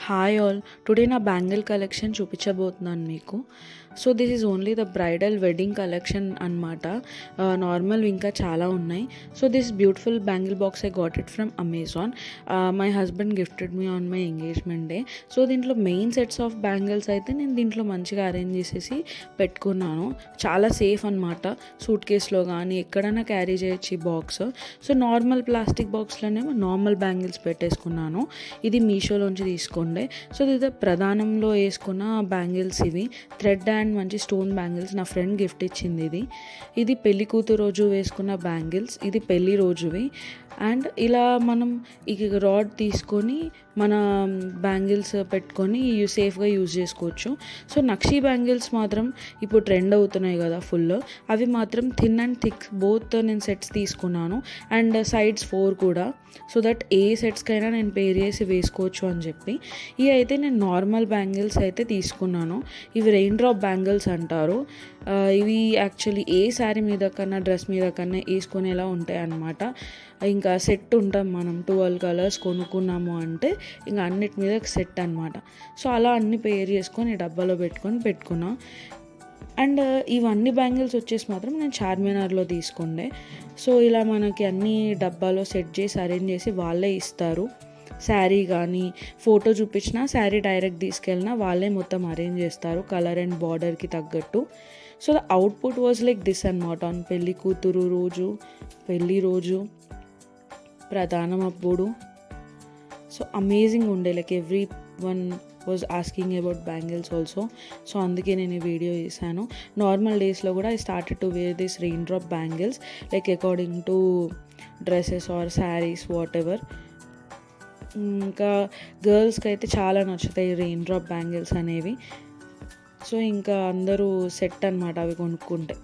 Hi all, today నా bangle collection చూపించబోతున్నాను మీకు. So this is only the bridal wedding collection అనమాట. Normal ఇంకా చాలా ఉన్నాయి. So this beautiful bangle box I got it from Amazon. My husband gifted me on my engagement day. So దీంట్లో main sets of bangles అయితే నేను దీంట్లో మంచిగా arrange చేసేసి పెట్టుకున్నాను. చాలా సేఫ్ అనమాట. సూట్ కేస్లో కానీ ఎక్కడైనా క్యారీ చేయొచ్చు ఈ బాక్స్. సో నార్మల్ ప్లాస్టిక్ బాక్స్లోనేమో నార్మల్ బ్యాంగిల్స్ పెట్టేసుకున్నాను. ఇది మీషోలోంచి తీసుకోండి. సో ఇది ప్రధానంలో వేసుకున్న బ్యాంగిల్స్. ఇవి థ్రెడ్ అండ్ మంచి స్టోన్ బ్యాంగిల్స్. నా ఫ్రెండ్ గిఫ్ట్ ఇచ్చింది ఇది పెళ్లి కూతురు రోజు వేసుకున్న బ్యాంగిల్స్. ఇది పెళ్లి రోజువి. అండ్ ఇలా మనం ఈ రాడ్ తీసుకొని మన బ్యాంగిల్స్ పెట్టుకొని సేఫ్గా యూజ్ చేసుకోవచ్చు. సో నక్షీ బ్యాంగిల్స్ మాత్రం ఇప్పుడు ట్రెండ్ అవుతున్నాయి కదా ఫుల్. అవి మాత్రం థిన్ అండ్ థిక్ బోత్ నేను సెట్స్ తీసుకున్నాను. అండ్ సైడ్స్ 4 కూడా. సో దట్ ఏ సెట్స్కైనా నేను పేర్ చేసి వేసుకోవచ్చు అని చెప్పి. ఇవి అయితే నేను నార్మల్ బ్యాంగిల్స్ అయితే తీసుకున్నాను. ఇవి రెయిన్ డ్రాప్ బ్యాంగిల్స్ అంటారు. ఇవి యాక్చువల్లీ ఏ శారీ మీద కన్నా డ్రెస్ మీద కన్నా వేసుకునేలా ఉంటాయి అన్నమాట. ఇంకా సెట్ ఉంటాం మనం 12 కలర్స్ కొనుక్కున్నాము అంటే ఇంకా అన్నిటి మీద సెట్ అనమాట. సో అలా అన్ని పేర్ చేసుకొని డబ్బాలో పెట్టుకున్నాం. అండ్ ఇవన్నీ బ్యాంగిల్స్ వచ్చేసి మాత్రం నేను చార్మినార్లో తీసుకుండే. సో ఇలా మనకి అన్ని డబ్బాలో సెట్ చేసి అరేంజ్ చేసి వాళ్ళే ఇస్తారు. శారీ కానీ ఫోటో చూపించినా శారీ డైరెక్ట్ తీసుకెళ్ళినా వాళ్ళే మొత్తం అరేంజ్ చేస్తారు కలర్ అండ్ బార్డర్కి తగ్గట్టు. So the output was like this అనమాట. ఆన్ పెళ్లి కూతురు రోజు, పెళ్ళి రోజు, ప్రధానం అప్పుడు. సో అమేజింగ్ ఉండే. Like everyone was asking about bangles also. So అందుకే నేను ఈ వీడియో చేశాను. నార్మల్ డేస్లో కూడా I started to wear this rain drop bangles like according to dresses or saris whatever. ఇంకా గర్ల్స్కి అయితే చాలా నచ్చుతాయి రెయిన్ డ్రాప్ బ్యాంగిల్స్ అనేవి. సో ఇంకా అందరూ సెట్ అనమాట అవి కొనుక్కుంటే.